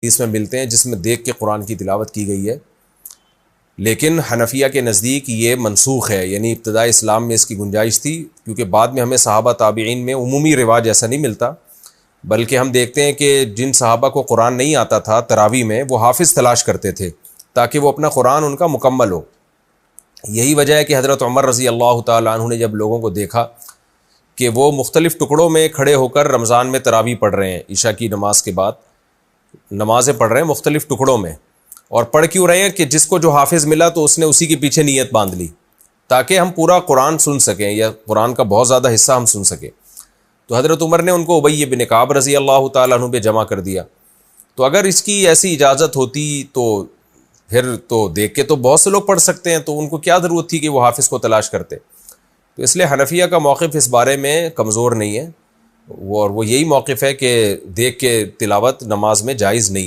اس میں ملتے ہیں جس میں دیکھ کے قرآن کی تلاوت کی گئی ہے، لیکن حنفیہ کے نزدیک یہ منسوخ ہے، یعنی ابتدائی اسلام میں اس کی گنجائش تھی، کیونکہ بعد میں ہمیں صحابہ تابعین میں عمومی رواج ایسا نہیں ملتا، بلکہ ہم دیکھتے ہیں کہ جن صحابہ کو قرآن نہیں آتا تھا تراویح میں، وہ حافظ تلاش کرتے تھے تاکہ وہ اپنا قرآن ان کا مکمل ہو۔ یہی وجہ ہے کہ حضرت عمر رضی اللہ تعالیٰ عنہ نے جب لوگوں کو دیکھا کہ وہ مختلف ٹکڑوں میں کھڑے ہو کر رمضان میں تراویح پڑھ رہے ہیں، عشاء کی نماز کے بعد نمازیں پڑھ رہے ہیں مختلف ٹکڑوں میں، اور پڑھ کیوں رہے ہیں کہ جس کو جو حافظ ملا تو اس نے اسی کے پیچھے نیت باندھ لی تاکہ ہم پورا قرآن سن سکیں یا قرآن کا بہت زیادہ حصہ ہم سن سکیں۔ تو حضرت عمر نے ان کو ابی بن کعب رضی اللہ تعالیٰ عنہ پہ جمع کر دیا۔ تو اگر اس کی ایسی اجازت ہوتی تو پھر تو دیکھ کے تو بہت سے لوگ پڑھ سکتے ہیں، تو ان کو کیا ضرورت تھی کہ وہ حافظ کو تلاش کرتے؟ تو اس لیے حنفیہ کا موقف اس بارے میں کمزور نہیں ہے، اور وہ یہی موقف ہے کہ دیکھ کے تلاوت نماز میں جائز نہیں ہے۔